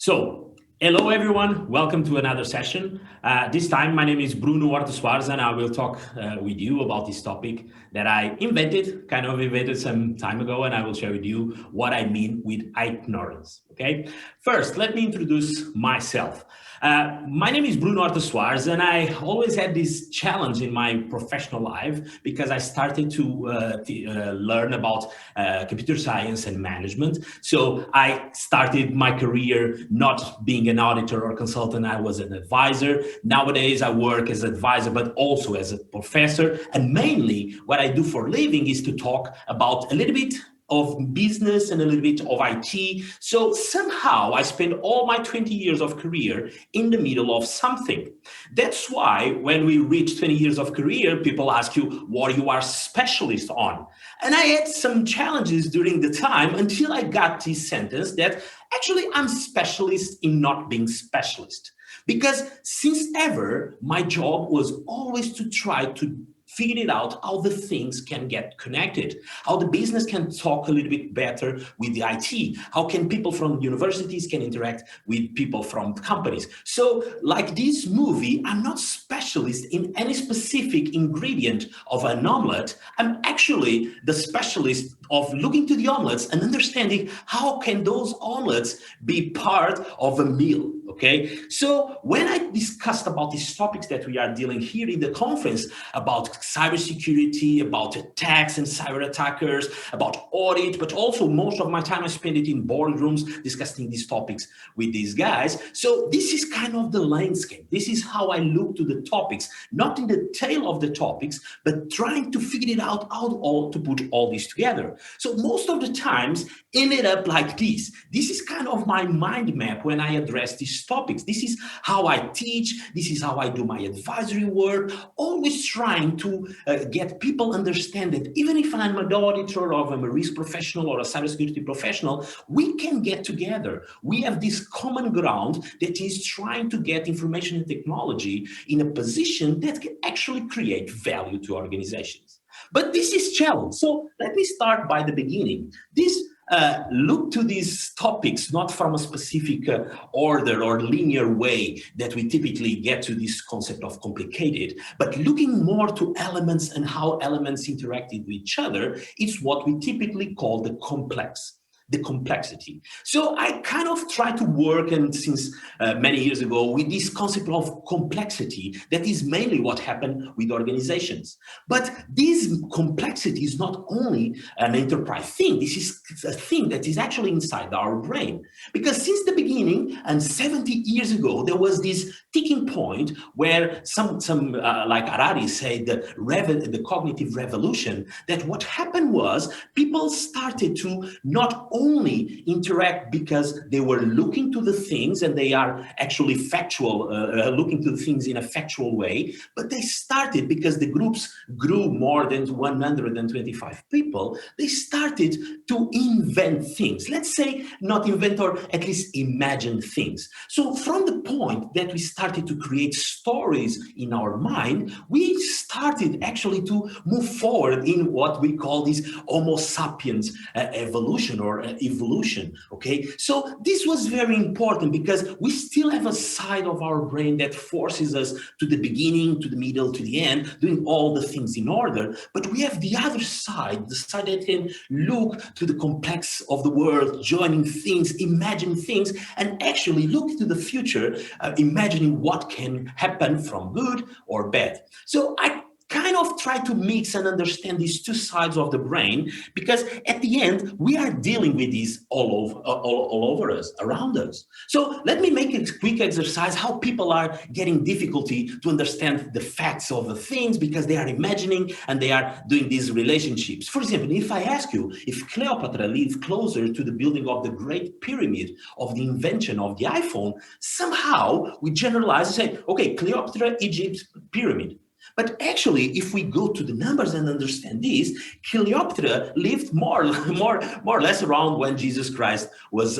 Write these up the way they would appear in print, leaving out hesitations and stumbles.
So, hello everyone, welcome to another session. This time my name is Bruno Soares and I will talk with you about this topic that I invented some time ago, and I will share with you what I mean with ITnorance, okay? First, let me introduce myself. My name is Bruno Soares, and I always had this challenge in my professional life because I started to learn about computer science and management. So I started my career not being an auditor or consultant. I was an advisor. Nowadays, I work as an advisor, but also as a professor. And mainly what I do for a living is to talk about a little bit of business and a little bit of IT. So somehow I spent all my 20 years of career in the middle of something. That's why when we reach 20 years of career, people ask you what you are specialist on. And I had some challenges during the time until I got this sentence that actually I'm specialist in not being specialist. Because since ever, my job was always to try to figure it out how the things can get connected, how the business can talk a little bit better with the IT, how can people from universities can interact with people from companies. So like this movie, I'm not specialist in any specific ingredient of an omelette. I'm actually the specialist of looking to the omelets and understanding how can those omelets be part of a meal. Okay, so when I discussed about these topics that we are dealing here in the conference about cybersecurity, about attacks and cyber attackers, about audit, but also most of my time I spent it in boardrooms discussing these topics with these guys. So this is kind of the landscape. This is how I look to the topics, not in the tail of the topics, but trying to figure it out how to put all this together. So most of the times ended up like this. This is kind of my mind map when I address these topics. This is how I teach. This is how I do my advisory work, always trying to get people understand that even if I'm an auditor or I'm a risk professional or a cybersecurity professional, we can get together. We have this common ground that is trying to get information and technology in a position that can actually create value to organizations. But this is challenge. So let me start by the beginning. Look to these topics not from a specific order or linear way that we typically get to this concept of complicated, but looking more to elements and how elements interacted with each other is what we typically call the complexity. So I kind of try to work, and since many years ago, with this concept of complexity that is mainly what happened with organizations. But this complexity is not only an enterprise thing. This is a thing that is actually inside our brain. Because since the beginning, and 70 years ago, there was this ticking point where some like Harari said, the cognitive revolution, that what happened was people started to not only interact because they were looking to the things and they are actually factual, looking to the things in a factual way, but they started because the groups grew more than 125 people. They started to invent things. Let's say not invent, or at least imagine things. So from the point that we started to create stories in our mind, we started actually to move forward in what we call this Homo sapiens evolution or evolution, okay? So this was very important because we still have a side of our brain that forces us to the beginning, to the middle, to the end, doing all the things in order. But we have the other side, the side that can look to the complex of the world, joining things, imagine things, and actually look to the future, imagining what can happen from good or bad. So I kind of try to mix and understand these two sides of the brain, because at the end, we are dealing with these all over us, around us. So let me make a quick exercise how people are getting difficulty to understand the facts of the things because they are imagining and they are doing these relationships. For example, if I ask you if Cleopatra lived closer to the building of the Great Pyramid of the invention of the iPhone, somehow we generalize and say, okay, Cleopatra, Egypt, pyramid. But actually, if we go to the numbers and understand this, Cleopatra lived more or less around when Jesus Christ was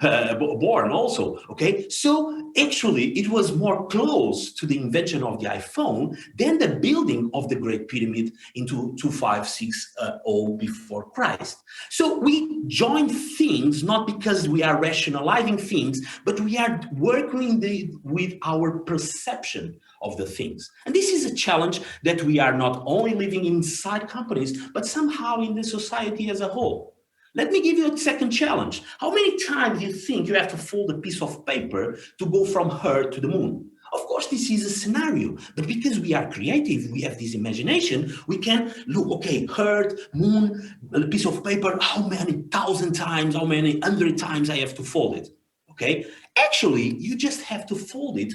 born also, okay? So actually, it was more close to the invention of the iPhone than the building of the Great Pyramid into 2560 before Christ. So we join things not because we are rationalizing things, but we are working with our perception of the things. And this is a challenge that we are not only living inside companies, but somehow in the society as a whole. Let me give you a second challenge. How many times do you think you have to fold a piece of paper to go from Earth to the moon? Of course, this is a scenario, but because we are creative, we have this imagination, we can look, okay, Earth, moon, a piece of paper, how many 1,000 times, how many 100 times I have to fold it, okay? Actually, you just have to fold it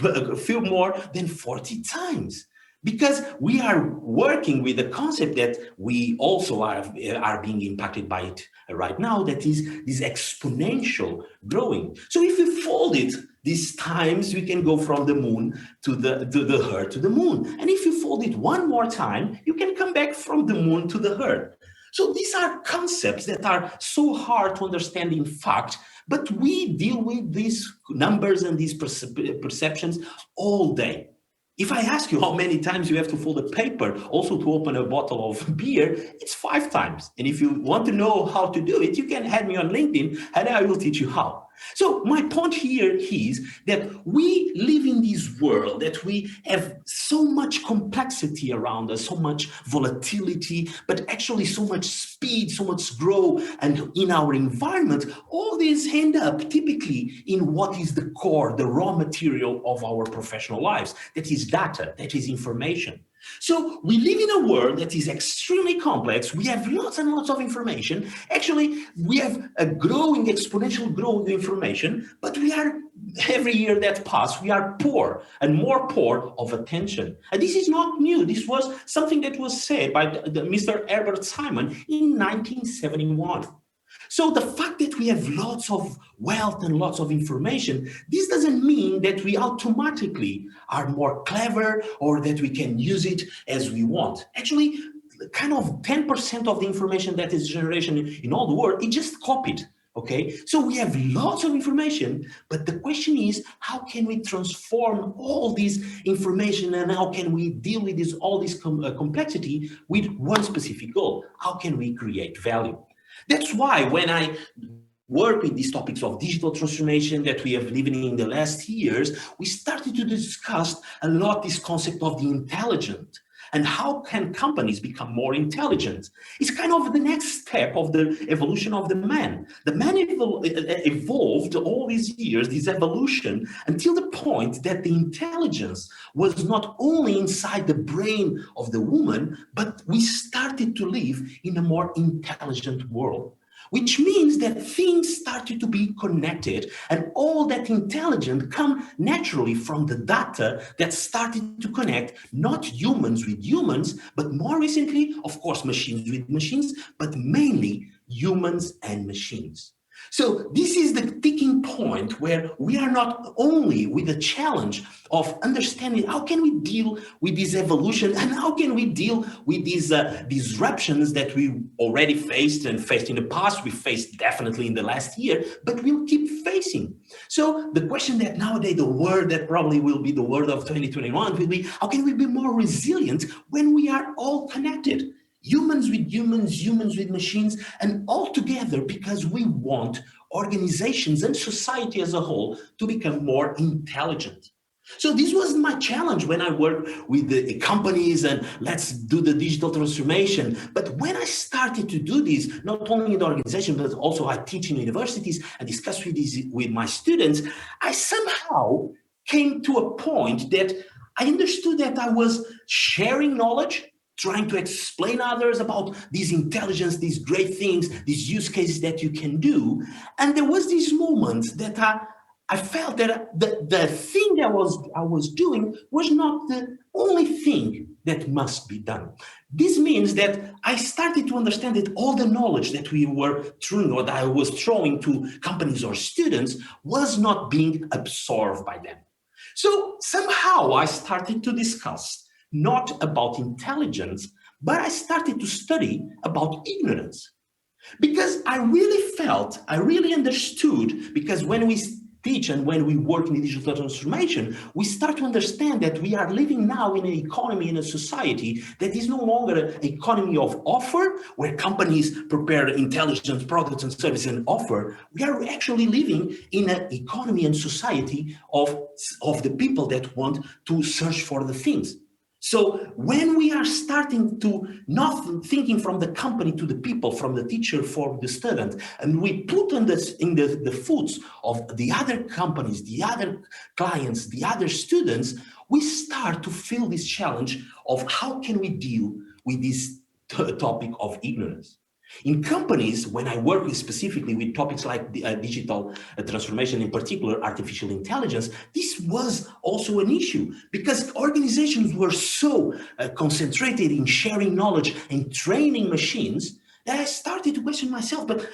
a few more than 40 times, because we are working with the concept that we also are being impacted by it right now, that is this exponential growing. So if we fold it these times, we can go from the moon to the Earth to the moon. And if you fold it one more time, you can come back from the moon to the Earth. So these are concepts that are so hard to understand in fact, but we deal with these numbers and these perceptions all day. If I ask you how many times you have to fold a paper also to open a bottle of beer, it's 5 times. And if you want to know how to do it, you can add me on LinkedIn and I will teach you how. So my point here is that we live in this world, that we have so much complexity around us, so much volatility, but actually so much speed, so much growth, and in our environment, all these end up typically in what is the core, the raw material of our professional lives. That is data, that is information. So we live in a world that is extremely complex. We have lots and lots of information. Actually, we have a growing, exponential growth of information, but we are, every year that passes, we are poor and more poor of attention. And this is not new. This was something that was said by Mr. Herbert Simon in 1971. So the fact that we have lots of wealth and lots of information, this doesn't mean that we automatically are more clever or that we can use it as we want. Actually, kind of 10% of the information that is generated in all the world, it just copied. Okay, so we have lots of information, but the question is, how can we transform all this information and how can we deal with all this complexity with one specific goal? How can we create value? That's why when I work with these topics of digital transformation that we have lived in the last years, we started to discuss a lot this concept of the intelligent and how can companies become more intelligent. It's kind of the next step of the evolution of the man. The man evolved all these years, this evolution, until the point that the intelligence was not only inside the brain of the woman, but we started to live in a more intelligent world. Which means that things started to be connected and all that intelligence come naturally from the data that started to connect not humans with humans, but more recently, of course, machines with machines, but mainly humans and machines. So this is the tipping point where we are not only with the challenge of understanding how can we deal with this evolution and how can we deal with these disruptions that we already faced and faced in the past, we faced definitely in the last year, but we'll keep facing. So the question that nowadays, the word that probably will be the word of 2021 will be, how can we be more resilient when we are all connected? Humans with humans, humans with machines, and all together because we want organizations and society as a whole to become more intelligent. So this was my challenge when I worked with the companies and let's do the digital transformation. But when I started to do this, not only in the organization, but also I teach in universities and discuss with my students, I somehow came to a point that I understood that I was sharing knowledge, trying to explain others about this intelligence, these great things, these use cases that you can do. And there was this moment that I felt that the thing that I was doing was not the only thing that must be done. This means that I started to understand that all the knowledge that we were throwing or that I was throwing to companies or students was not being absorbed by them. So somehow I started to discuss not about intelligence, but I started to study about ignorance. Because I really understood, because when we teach and when we work in digital transformation, we start to understand that we are living now in an economy, in a society that is no longer an economy of offer, where companies prepare intelligence products and services and offer. We are actually living in an economy and society of the people that want to search for the things. So when we are starting to not thinking from the company to the people, from the teacher for the student, and we put in the foots of the other companies, the other clients, the other students, we start to feel this challenge of how can we deal with this topic of ignorance. In companies, when I work specifically with topics like digital transformation, in particular artificial intelligence, this was also an issue because organizations were so concentrated in sharing knowledge and training machines that I started to question myself, but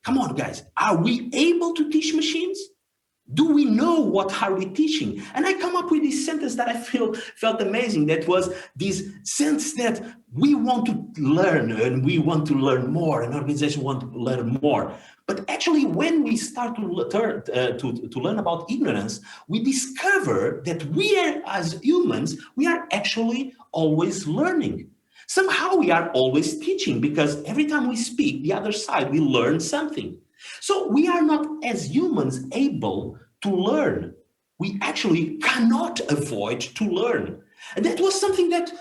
come on guys, are we able to teach machines? Do we know what are we teaching? And I come up with this sentence that I felt amazing. That was this sense that we want to learn and we want to learn more, and organizations want to learn more. But actually, when we start to learn about ignorance, we discover that we are, as humans, we are actually always learning. Somehow we are always teaching, because every time we speak, the other side, we learn something. So we are not, as humans, able to learn. We actually cannot avoid to learn. And that was something that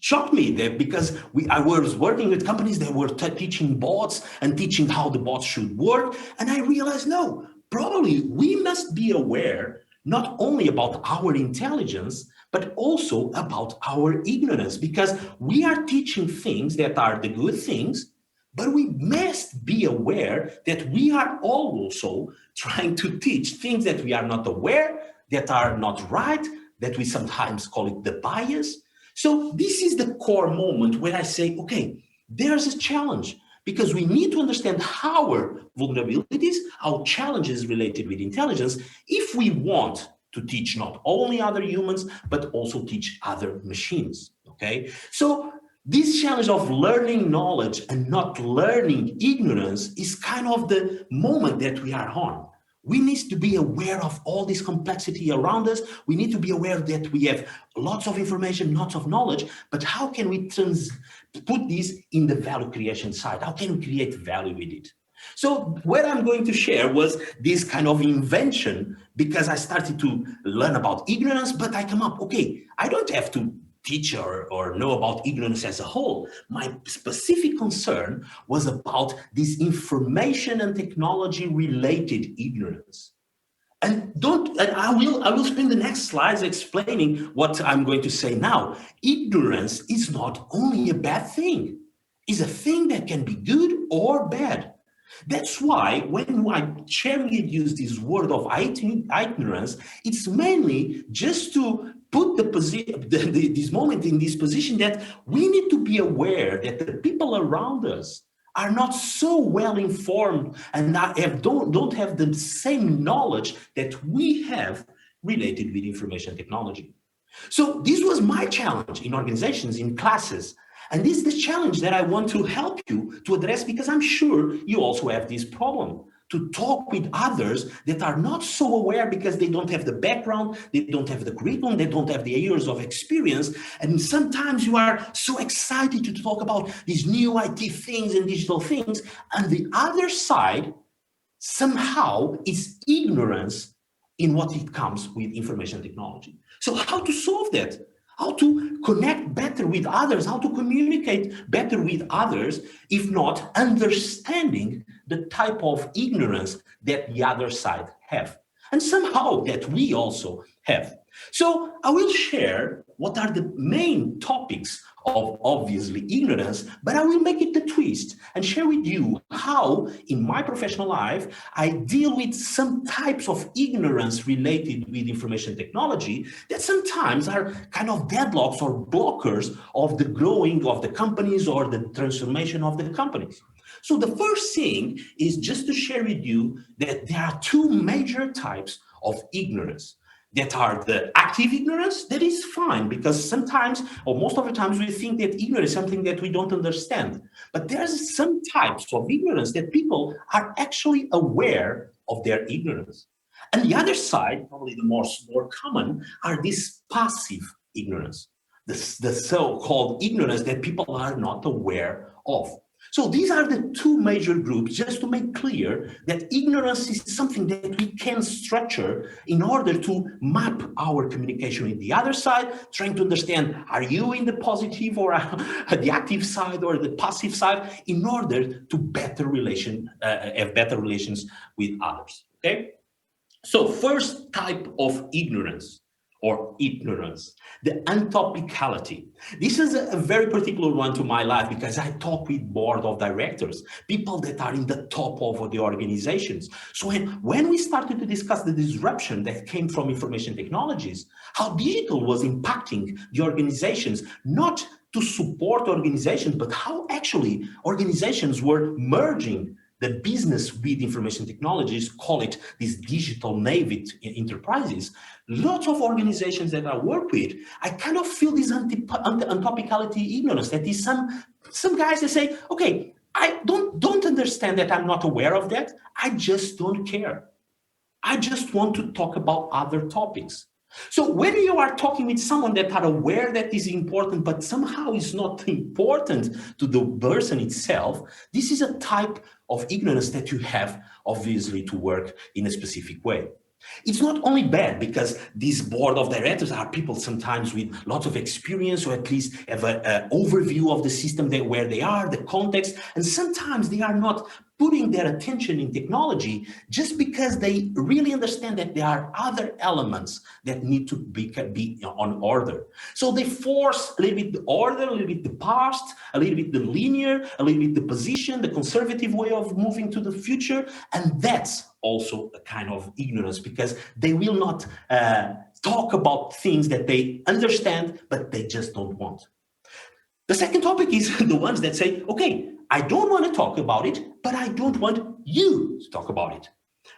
shocked me there, because I was working with companies that were teaching bots and teaching how the bots should work. And I realized, no, probably we must be aware not only about our intelligence, but also about our ignorance, because we are teaching things that are the good things. But we must be aware that we are also trying to teach things that we are not aware, that are not right, that we sometimes call it the bias. So this is the core moment where I say, okay, there's a challenge, because we need to understand our vulnerabilities, our challenges related with intelligence, if we want to teach not only other humans, but also teach other machines, okay? So this challenge of learning knowledge and not learning ignorance is kind of the moment that we are on. We need to be aware of all this complexity around us. We need to be aware that we have lots of information, lots of knowledge, but how can we put this in the value creation side? How can we create value with it? So what I'm going to share was this kind of invention, because I started to learn about ignorance, but I come up, okay, I don't have to teach or know about ignorance as a whole. My specific concern was about this information and technology related ignorance. And I will spend the next slides explaining what I'm going to say now. Ignorance is not only a bad thing. It's a thing that can be good or bad. That's why when I generally use this word of ITnorance, it's mainly just to put this moment in this position that we need to be aware that the people around us are not so well informed and don't have the same knowledge that we have related with information technology. So this was my challenge in organizations, in classes. And this is the challenge that I want to help you to address, because I'm sure you also have this problem, to talk with others that are not so aware because they don't have the background, they don't have the curriculum, they don't have the years of experience. And sometimes you are so excited to talk about these new IT things and digital things. And the other side somehow is ignorance in what it comes with information technology. So how to solve that? How to connect better with others, how to communicate better with others, if not understanding the type of ignorance that the other side have, and somehow that we also have. So I will share what are the main topics of obviously ignorance, but I will make it a twist and share with you how in my professional life I deal with some types of ignorance related with information technology that sometimes are kind of deadlocks or blockers of the growing of the companies or the transformation of the companies. So the first thing is just to share with you that there are two major types of ignorance. that are the active ignorance, that is fine, because sometimes, or most of the times, we think that ignorance is something that we don't understand. But there's some types of ignorance that people are actually aware of their ignorance. And the other side, probably the more common, are this passive ignorance, the so-called ignorance that people are not aware of. So these are the two major groups, just to make clear that ignorance is something that we can structure in order to map our communication with the other side, trying to understand, are you in the positive or the active side or the passive side, in order to have better relations with others, okay? So first type of ignorance, or ignorance, the untopicality. This is a very particular one to my life, because I talk with board of directors, people that are in the top of the organizations. So when we started to discuss the disruption that came from information technologies, how digital was impacting the organizations, not to support organizations, but how actually organizations were merging the business with information technologies, call it these digital native enterprises. Lots of organizations that I work with, I kind of feel this untopicality ignorance. That is some guys that say, okay, I don't understand that, I'm not aware of that. I just don't care. I just want to talk about other topics. So when you are talking with someone that are aware that is important, but somehow is not important to the person itself, this is a type of ignorance that you have, obviously, to work in a specific way. It's not only bad, because these board of directors are people sometimes with lots of experience, or at least have an overview of the system, where they are, the context, and sometimes they are not putting their attention in technology just because they really understand that there are other elements that need to be on order. So they force a little bit the order, a little bit the past, a little bit the linear, a little bit the position, the conservative way of moving to the future. And that's also a kind of ignorance, because they will not talk about things that they understand, but they just don't want. The second topic is the ones that say, okay, I don't want to talk about it, but I don't want you to talk about it.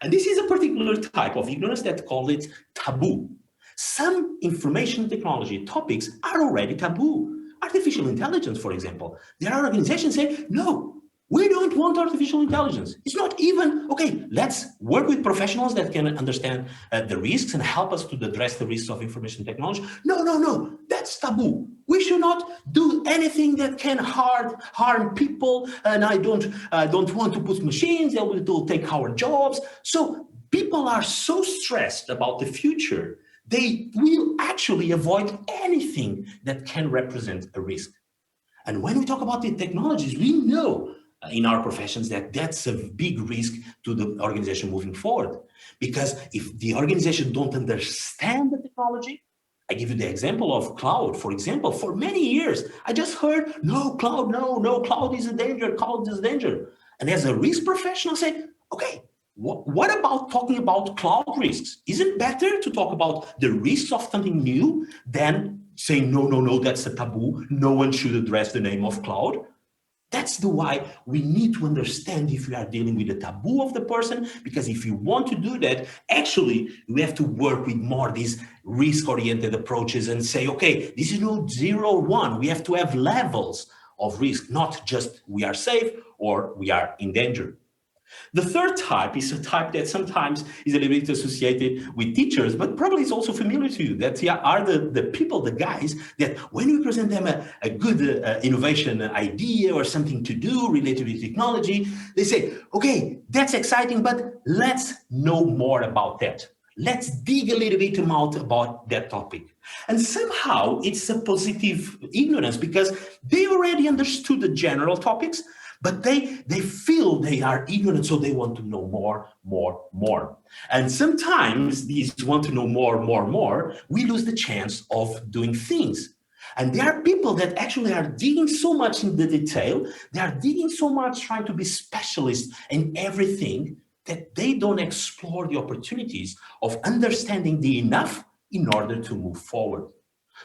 And this is a particular type of ignorance that call it taboo. Some information technology topics are already taboo. Artificial intelligence, for example. There are organizations saying, no, we don't want artificial intelligence. It's not even, okay, let's work with professionals that can understand the risks and help us to address the risks of information technology. No, that's taboo. We should not do anything that can harm people, and I don't want to put machines that will take our jobs. So people are so stressed about the future, they will actually avoid anything that can represent a risk. And when we talk about the technologies, we know in our professions that that's a big risk to the organization moving forward. Because if the organization don't understand the technology, I give you the example of cloud, for example. For many years, I just heard, no, cloud is a danger, cloud is a danger. And as a risk professional, I say, okay, what about talking about cloud risks? Is it better to talk about the risks of something new than saying, no, that's a taboo, no one should address the name of cloud? That's the why we need to understand if we are dealing with the taboo of the person, because if you want to do that, actually, we have to work with more these risk-oriented approaches and say, okay, this is no 0 or 1. We have to have levels of risk, not just we are safe or we are in danger. The third type is a type that sometimes is a little bit associated with teachers, but probably is also familiar to you. That are the people, the guys, that when we present them a good innovation idea or something to do related with technology, they say, okay, that's exciting, but let's know more about that. Let's dig a little bit more about that topic. And somehow it's a positive ignorance, because they already understood the general topics, but they feel they are ignorant, so they want to know more. And sometimes these want to know more, we lose the chance of doing things. And there are people that actually are digging so much in the detail, they are digging so much trying to be specialists in everything, that they don't explore the opportunities of understanding the enough in order to move forward.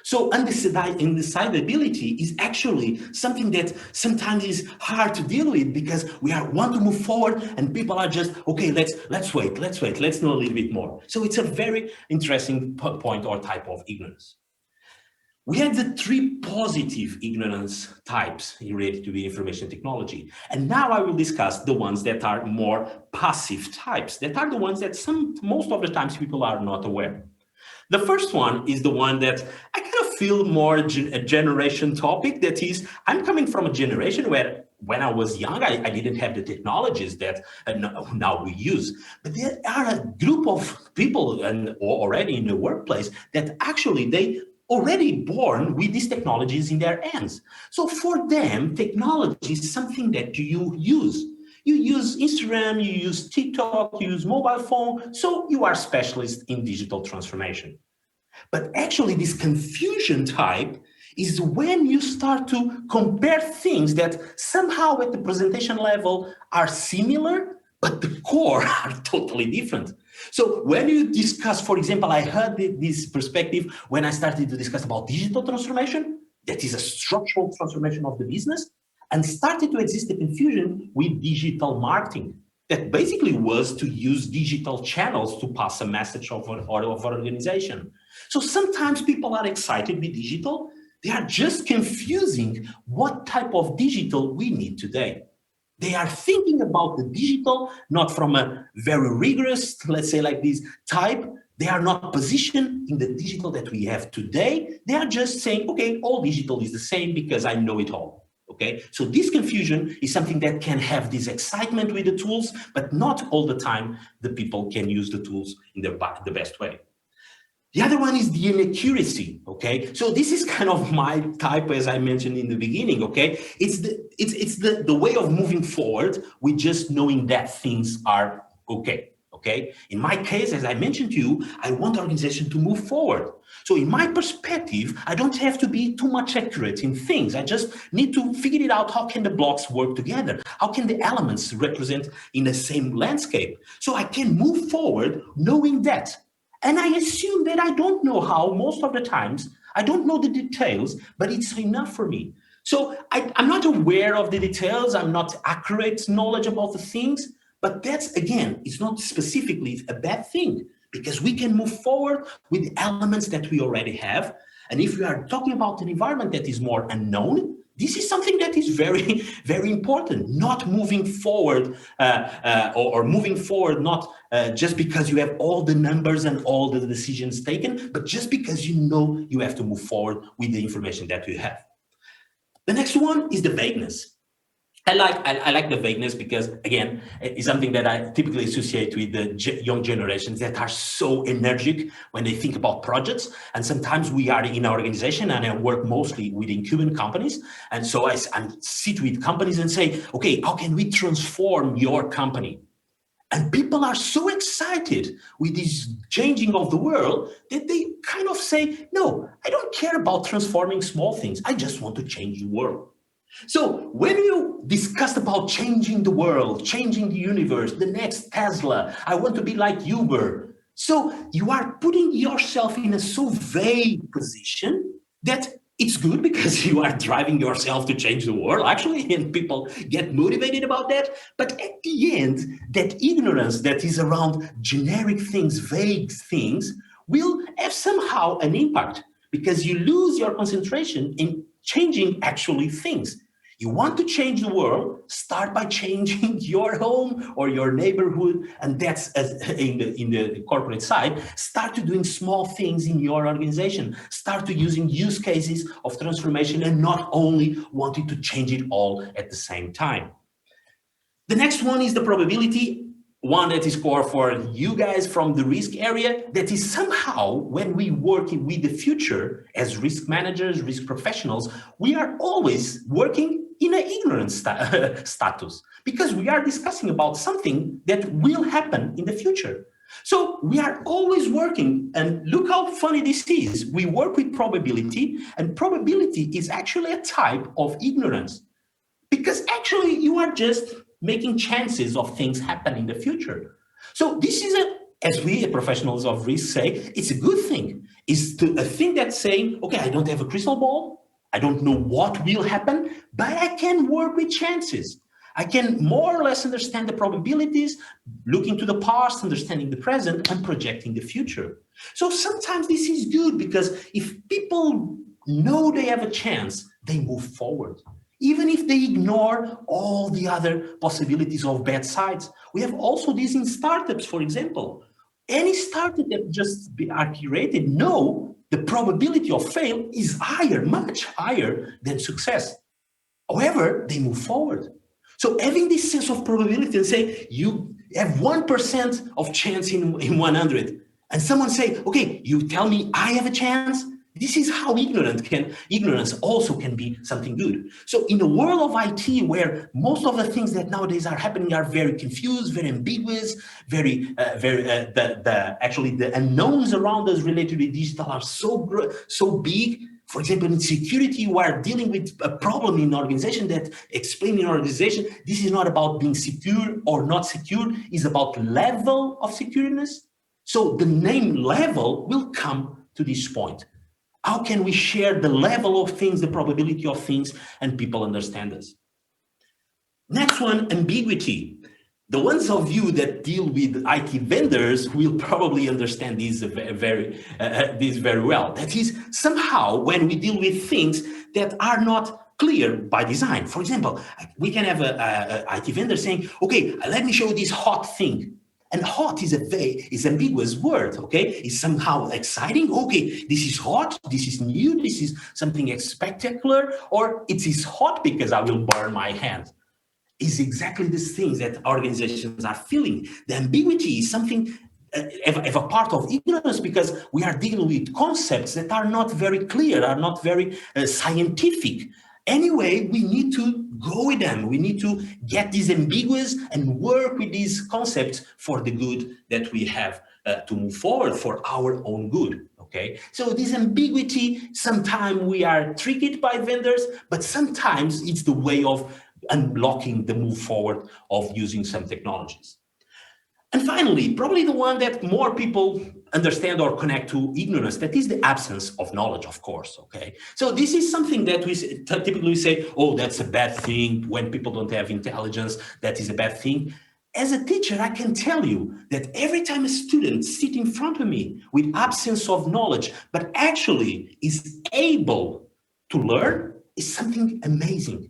So indecidability is actually something that sometimes is hard to deal with because we want to move forward and people are just, okay, let's wait, let's know a little bit more. So it's a very interesting point or type of ignorance. We had the 3 positive ignorance types related to the information technology. And now I will discuss the ones that are more passive types, that are the ones that most of the times people are not aware. The first one is the one that I kind of feel more a generation topic. That is, I'm coming from a generation where when I was young, I didn't have the technologies that now we use. But there are a group of people and already in the workplace that actually they already born with these technologies in their hands. So for them, technology is something that you use. You use Instagram, you use TikTok, you use mobile phone, so you are specialist in digital transformation. But actually this confusion type is when you start to compare things that somehow at the presentation level are similar, but the core are totally different. So when you discuss, for example, I heard this perspective when I started to discuss about digital transformation, that is a structural transformation of the business, and started to exist a confusion with digital marketing. That basically was to use digital channels to pass a message of an organization. So sometimes people are excited with digital, they are just confusing what type of digital we need today. They are thinking about the digital, not from a very rigorous, let's say like this type. They are not positioned in the digital that we have today. They are just saying, okay, all digital is the same because I know it all. Okay, so this confusion is something that can have this excitement with the tools, but not all the time the people can use the tools in the best way. The other one is the inaccuracy, okay? So this is kind of my type, as I mentioned in the beginning, okay? It's the way of moving forward with just knowing that things are okay, okay? In my case, as I mentioned to you, I want the organization to move forward. So in my perspective, I don't have to be too much accurate in things. I just need to figure it out, how can the blocks work together? How can the elements represent in the same landscape? So I can move forward knowing that. And I assume that I don't know how most of the times. I don't know the details, but it's enough for me. So I'm not aware of the details. I'm not accurate knowledge about the things. But that's, again, it's not specifically a bad thing because we can move forward with the elements that we already have. And if we are talking about an environment that is more unknown, this is something that is very, very important, not moving forward or moving forward, not just because you have all the numbers and all the decisions taken, but just because you know you have to move forward with the information that you have. The next one is the vagueness. I like the vagueness because, again, it's something that I typically associate with the young generations that are so energetic when they think about projects. And sometimes we are in our organization, and I work mostly with incumbent companies. And so I sit with companies and say, okay, how can we transform your company? And people are so excited with this changing of the world that they kind of say, no, I don't care about transforming small things. I just want to change the world. So when you discussed about changing the world, changing the universe, the next Tesla, I want to be like Uber. So you are putting yourself in a so vague position that it's good because you are driving yourself to change the world, actually, and people get motivated about that. But at the end, that ignorance that is around generic things, vague things, will have somehow an impact because you lose your concentration in changing actually things. You want to change the world, start by changing your home or your neighborhood, and that's in the corporate side. Start to doing small things in your organization. Start to using use cases of transformation and not only wanting to change it all at the same time. The next one is the probability, one that is core for you guys from the risk area, that is somehow when we work with the future as risk managers, risk professionals, we are always working in an ignorance status because we are discussing about something that will happen in the future. So we are always working, and look how funny this is. We work with probability, and probability is actually a type of ignorance because actually you are just making chances of things happen in the future. So this is as we professionals of risk say, it's a good thing. It's a thing that's saying, okay, I don't have a crystal ball. I don't know what will happen, but I can work with chances. I can more or less understand the probabilities, looking to the past, understanding the present, and projecting the future. So sometimes this is good because if people know they have a chance, they move forward. Even if they ignore all the other possibilities of bad sides. We have also this in startups, for example. Any startup that just are created know the probability of fail is higher, much higher than success. However, they move forward. So having this sense of probability and say, you have 1% of chance in 100, and someone say, okay, you tell me I have a chance, this is how ignorance also can be something good. So in the world of IT, where most of the things that nowadays are happening are very confused, very ambiguous, actually the unknowns around us related to digital are so big. For example, in security, we are dealing with a problem in an organization that explain in organization, this is not about being secure or not secure, it's about level of secureness. So the name level will come to this point. How can we share the level of things, the probability of things, and people understand us? Next one, ambiguity. The ones of you that deal with IT vendors will probably understand this very well. That is, somehow when we deal with things that are not clear by design. For example, we can have a IT vendor saying, okay, let me show you this hot thing. And hot is is ambiguous word, okay? It's somehow exciting. Okay, this is hot, this is new, this is something spectacular, or it is hot because I will burn my hand. Is exactly the things that organizations are feeling. The ambiguity is something of a part of ignorance because we are dealing with concepts that are not very clear, are not very scientific. Anyway, we need to go with them. We need to get these ambiguous and work with these concepts for the good that we have to move forward for our own good. Okay, so this ambiguity, sometimes we are tricked by vendors, but sometimes it's the way of unblocking the move forward of using some technologies. And finally, probably the one that more people understand or connect to ignorance, that is the absence of knowledge, of course, okay? So this is something that we typically say, oh, that's a bad thing. When people don't have intelligence, that is a bad thing. As a teacher, I can tell you that every time a student sits in front of me with absence of knowledge, but actually is able to learn, is something amazing.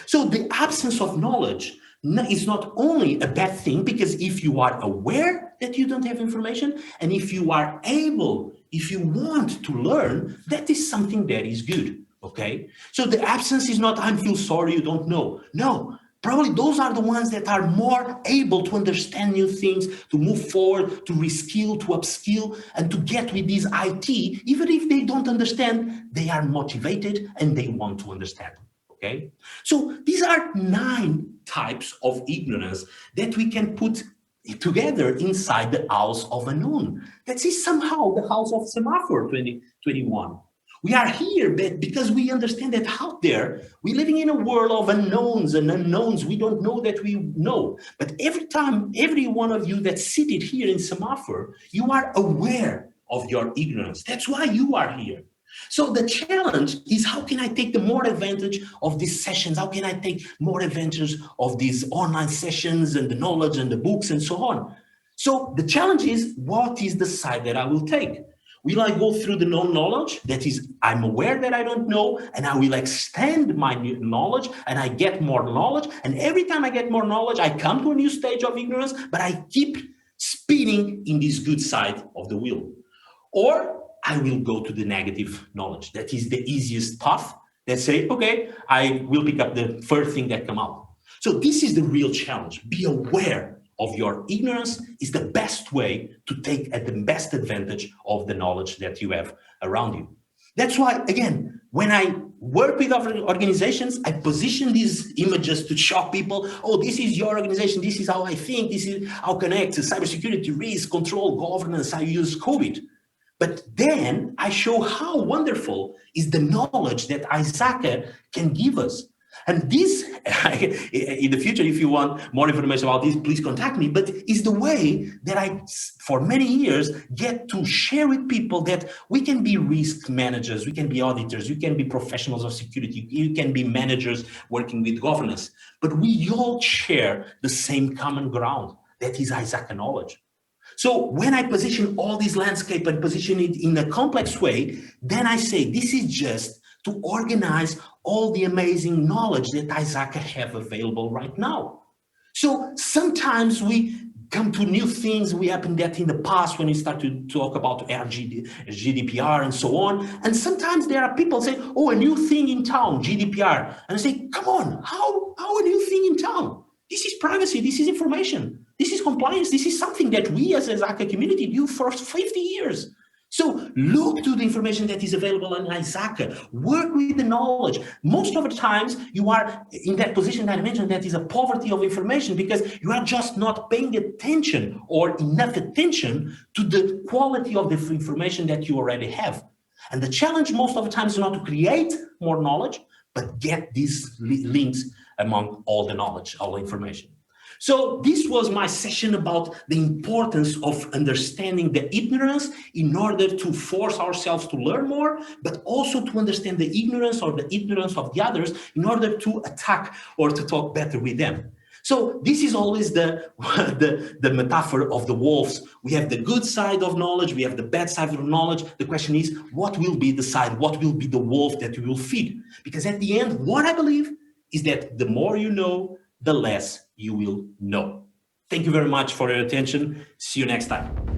So the absence of knowledge is not only a bad thing, because if you are aware that you don't have information, and if you are able, if you want to learn, that is something that is good, okay? So the absence is not, I feel sorry, you don't know. No, probably those are the ones that are more able to understand new things, to move forward, to reskill, to upskill, and to get with this IT. Even if they don't understand, they are motivated and they want to understand. Okay, so these are 9 types of ignorance that we can put together inside the house of unknown. That is somehow the house of Semafor 2021. We are here because we understand that out there, we're living in a world of unknowns and unknowns we don't know that we know. But every one of you that's seated here in Semafor, you are aware of your ignorance. That's why you are here. So the challenge is, how can I take the more advantage of these sessions? How can I take more advantage of these online sessions and the knowledge and the books and so on? So the challenge is, what is the side that I will take? Will I go through the known knowledge? That is, I'm aware that I don't know, and I will extend my knowledge and I get more knowledge. And every time I get more knowledge, I come to a new stage of ignorance, but I keep spinning in this good side of the wheel. Or I will go to the negative knowledge. That is the easiest path. That say, okay, I will pick up the first thing that come out. So this is the real challenge. Be aware of your ignorance is the best way to take the best advantage of the knowledge that you have around you. That's why, again, when I work with other organizations, I position these images to shock people. Oh, this is your organization. This is how I think. This is how I connect to cybersecurity, risk, control, governance. I use COVID. But then I show how wonderful is the knowledge that ISACA can give us. And this, in the future, if you want more information about this, please contact me. But it's the way that I, for many years, get to share with people that we can be risk managers, we can be auditors, you can be professionals of security, you can be managers working with governance. But we all share the same common ground, that is ISACA knowledge. So when I position all this landscape and position it in a complex way, then I say this is just to organize all the amazing knowledge that ISACA have available right now. So sometimes we come to new things. We happen that in the past when we start to talk about GDPR and so on. And sometimes there are people saying, oh, a new thing in town, GDPR. And I say, come on, how a new thing in town? This is privacy, this is information, this is compliance, this is something that we as ISACA community do for 50 years. So look to the information that is available on ISACA, work with the knowledge. Most of the times you are in that position that I mentioned, that is a poverty of information, because you are just not paying attention or enough attention to the quality of the information that you already have. And the challenge most of the time is not to create more knowledge, but get these links among all the knowledge, all the information. So this was my session about the importance of understanding the ignorance in order to force ourselves to learn more, but also to understand the ignorance or the ignorance of the others in order to attack or to talk better with them. So this is always the metaphor of the wolves. We have the good side of knowledge, we have the bad side of knowledge. The question is, what will be the side, what will be the wolf that you will feed? Because at the end, what I believe is that the more you know, the less you will know. Thank you very much for your attention. See you next time.